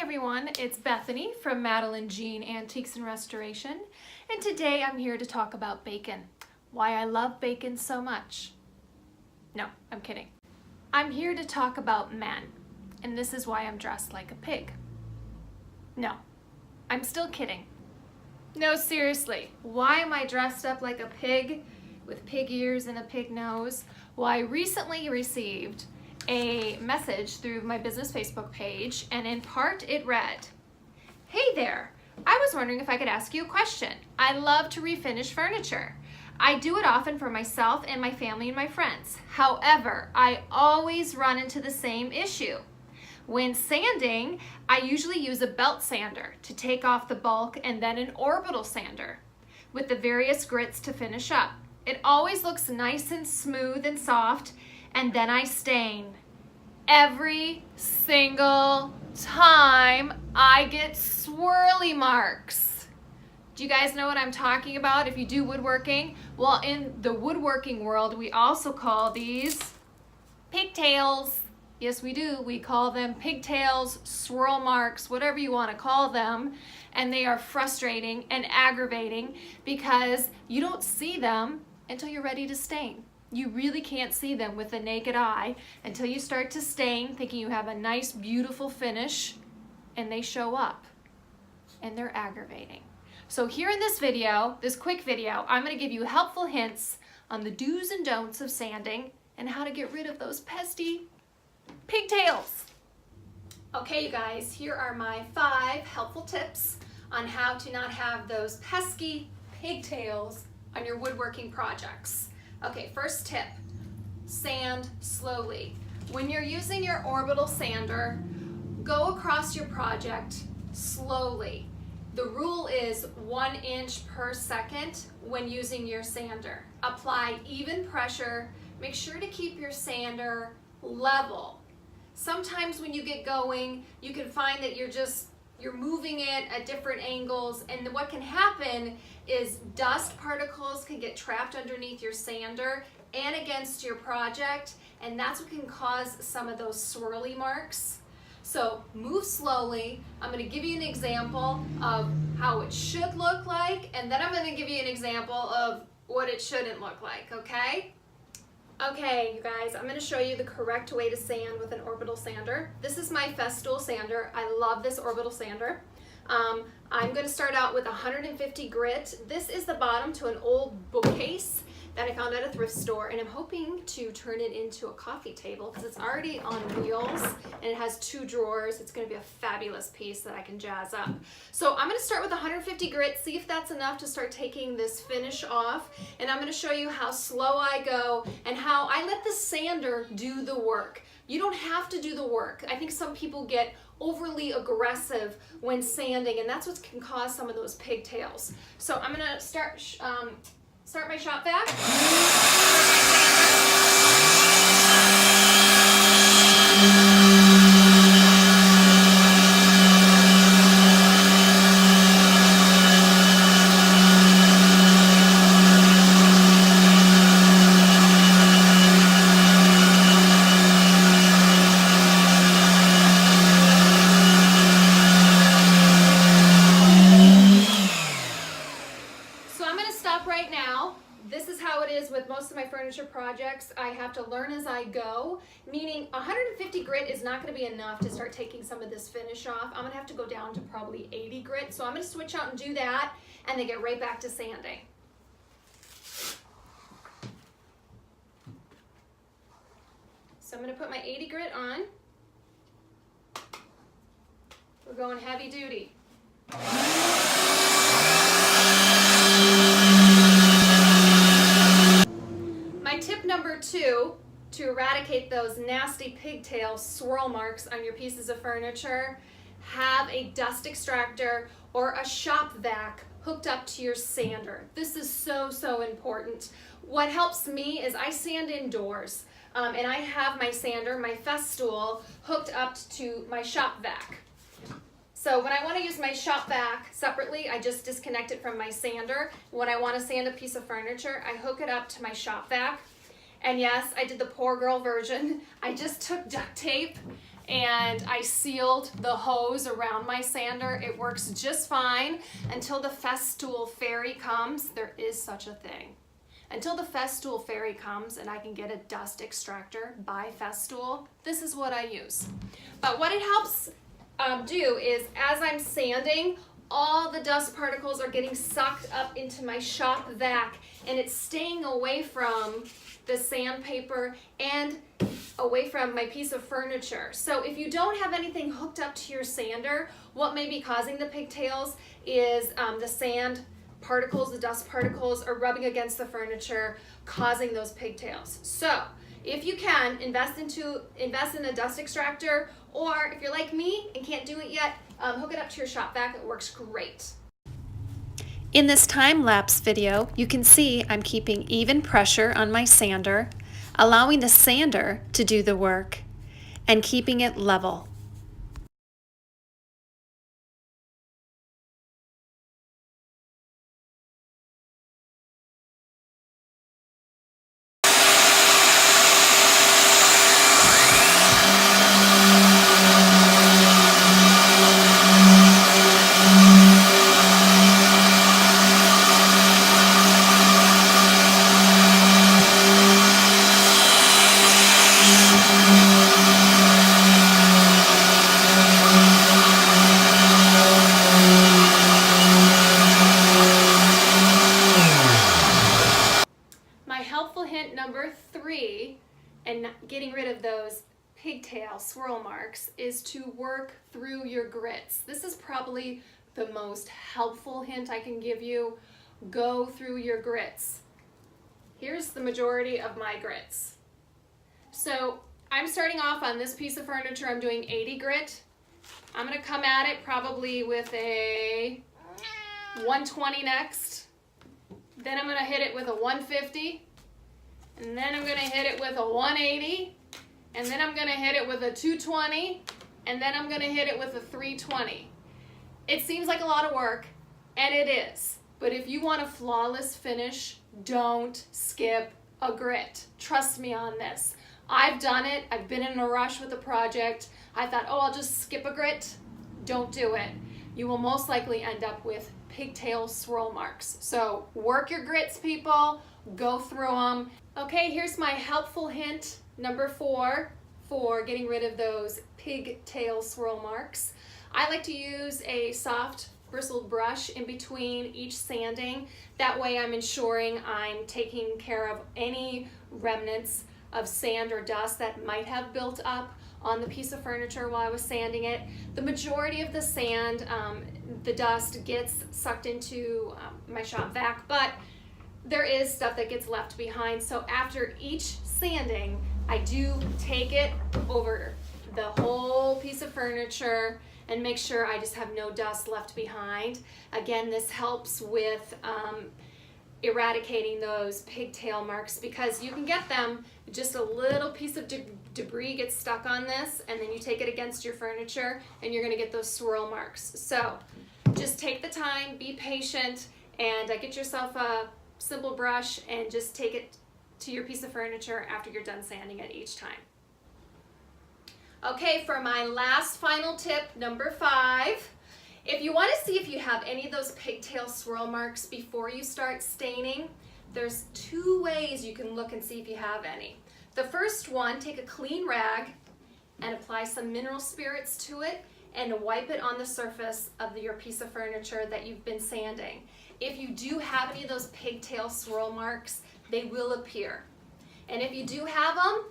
everyone, it's Bethany from Madeline Jean Antiques Restoration, and today I'm here to talk about bacon. Why I love bacon so much. No, I'm kidding. I'm here to talk about men, and this is why I'm dressed like a pig. No, I'm still kidding. No, seriously, why am I dressed up like a pig with pig ears and a pig nose? Well, I recently received a message through my business Facebook page, and in part it read, "Hey there, I was wondering if I could ask you a question. I love to refinish furniture. I do it often for myself and my family and my friends. However, I always run into the same issue. When sanding, I usually use a belt sander to take off the bulk and then an orbital sander with the various grits to finish up. It always looks nice and smooth and soft, and then I stain. Every single time I get swirly marks." Do you guys know what I'm talking about if you do woodworking? Well, in the woodworking world, we also call these pigtails. Yes, we do. We call them pigtails, swirl marks, whatever you want to call them. And they are frustrating and aggravating because you don't see them until you're ready to stain. You really can't see them with the naked eye until you start to stain, thinking you have a nice, beautiful finish, and they show up, and they're aggravating. So here in this video, this quick video, I'm going to give you helpful hints on the do's and don'ts of sanding and how to get rid of those pesky pigtails. Okay, you guys, here are my 5 helpful tips on how to not have those pesky pigtails on your woodworking projects. Okay, first tip, sand slowly. When you're using your orbital sander, go across your project slowly. The rule is 1 inch per second when using your sander. Apply even pressure. Make sure to keep your sander level. Sometimes when you get going, you can find that you're moving it at different angles, and what can happen is dust particles can get trapped underneath your sander and against your project, and that's what can cause some of those swirly marks. So move slowly. I'm going to give you an example of how it should look like, and then I'm going to give you an example of what it shouldn't look like, okay? Okay, you guys, I'm going to show you the correct way to sand with an orbital sander. This is my Festool sander. I love this orbital sander. I'm going to start out with 150 grit. This is the bottom to an old bookcase that I found at a thrift store, and I'm hoping to turn it into a coffee table because it's already on wheels and it has 2 drawers. It's going to be a fabulous piece that I can jazz up. So I'm going to start with 150 grit, see if that's enough to start taking this finish off, and I'm going to show you how slow I go and how I let the sander do the work. You don't have to do the work. I think some people get overly aggressive when sanding, and that's what can cause some of those pigtails. So I'm going to start my shop vac. Right now, this is how it is with most of my furniture projects. I have to learn as I go, meaning 150 grit is not going to be enough to start taking some of this finish off. I'm going to have to go down to probably 80 grit, so I'm going to switch out and do that and then get right back to sanding. So I'm going to put my 80 grit on. We're going heavy duty. Tip number 2 to eradicate those nasty pigtail swirl marks on your pieces of furniture, have a dust extractor or a shop vac hooked up to your sander. This is so important. What helps me is I sand indoors, and I have my sander, my Festool, hooked up to my shop vac. So when I want to use my shop vac separately, I just disconnect it from my sander. When I want to sand a piece of furniture, I hook it up to my shop vac. And yes, I did the poor girl version. I just took duct tape and I sealed the hose around my sander. It works just fine until the Festool Fairy comes. There is such a thing. Until the Festool Fairy comes and I can get a Dust Extractor by Festool, this is what I use. But what it helps do is, as I'm sanding, all the dust particles are getting sucked up into my shop vac, and it's staying away from the sandpaper and away from my piece of furniture. So if you don't have anything hooked up to your sander, what may be causing the pigtails is the sand particles, the dust particles are rubbing against the furniture, causing those pigtails. So if you can, invest in a dust extractor, or if you're like me and can't do it yet, hook it up to your shop vac. It works great. In this time-lapse video, you can see I'm keeping even pressure on my sander, allowing the sander to do the work, and keeping it level. Number 3, and getting rid of those pigtail swirl marks, is to work through your grits. This is probably the most helpful hint I can give you. Go through your grits. Here's the majority of my grits. So I'm starting off on this piece of furniture. I'm doing 80 grit. I'm going to come at it probably with a 120 next. Then I'm going to hit it with a 150. And then I'm going to hit it with a 180, and then I'm going to hit it with a 220, and then I'm going to hit it with a 320. It seems like a lot of work, and it is. But if you want a flawless finish, don't skip a grit. Trust me on this. I've done it. I've been in a rush with a project. I thought, oh, I'll just skip a grit. Don't do it. You will most likely end up with pigtail swirl marks. So work your grits, people. Go through them. Okay, here's my helpful hint, number 4, for getting rid of those pigtail swirl marks. I like to use a soft bristled brush in between each sanding. That way I'm ensuring I'm taking care of any remnants of sand or dust that might have built up on the piece of furniture while I was sanding it. The majority of the sand, the dust gets sucked into my shop vac, but there is stuff that gets left behind. So after each sanding, I do take it over the whole piece of furniture and make sure I just have no dust left behind. Again, this helps with eradicating those pigtail marks, because you can get them, just a little piece of debris gets stuck on this, and then you take it against your furniture and you're going to get those swirl marks. So just take the time, be patient, and get yourself a simple brush and just take it to your piece of furniture after you're done sanding it each time. Okay, for my last final tip, number 5, if you want to see if you have any of those pigtail swirl marks before you start staining, there's 2 ways you can look and see if you have any. The first one, take a clean rag and apply some mineral spirits to it and wipe it on the surface of your piece of furniture that you've been sanding. If you do have any of those pigtail swirl marks, they will appear. And if you do have them,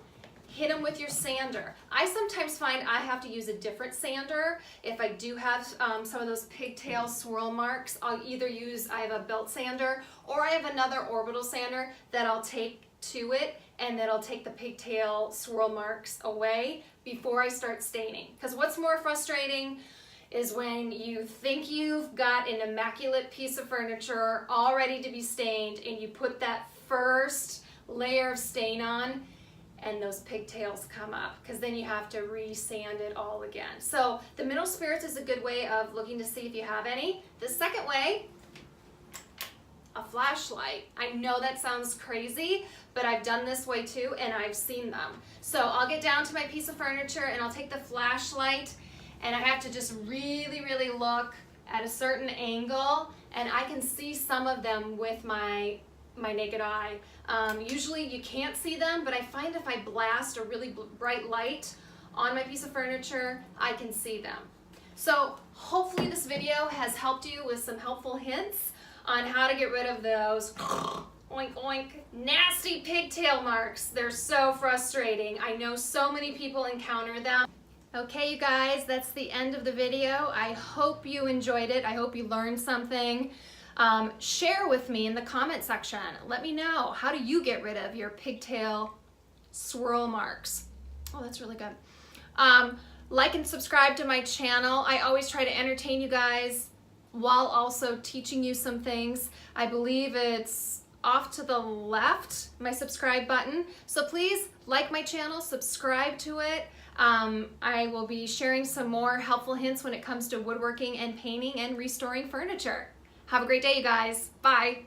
hit them with your sander. I sometimes find I have to use a different sander. If I do have some of those pigtail swirl marks, I'll either use, I have a belt sander, or I have another Orbital sander that I'll take to it, and that'll take the pigtail swirl marks away before I start staining. Because what's more frustrating is when you think you've got an immaculate piece of furniture all ready to be stained, and you put that first layer of stain on and those pigtails come up, because then you have to re-sand it all again. So the mineral spirits is a good way of looking to see if you have any. The second way, a flashlight. I know that sounds crazy, but I've done this way too, and I've seen them. So I'll get down to my piece of furniture and I'll take the flashlight, and I have to just really, really look at a certain angle, and I can see some of them with my naked eye. Usually you can't see them, but I find if I blast a really bright light on my piece of furniture, I can see them. So hopefully this video has helped you with some helpful hints on how to get rid of those oink oink nasty pigtail marks. They're so frustrating. I know so many people encounter them. Okay, you guys, that's the end of the video. I hope you enjoyed it. I hope you learned something. Share with me in the comment section. Let me know, how do you get rid of your pigtail swirl marks? Oh, that's really good. Like and subscribe to my channel. I always try to entertain you guys while also teaching you some things. I believe it's off to the left, my subscribe button. So please like my channel, subscribe to it. I will be sharing some more helpful hints when it comes to woodworking and painting and restoring furniture. Have a great day, you guys. Bye.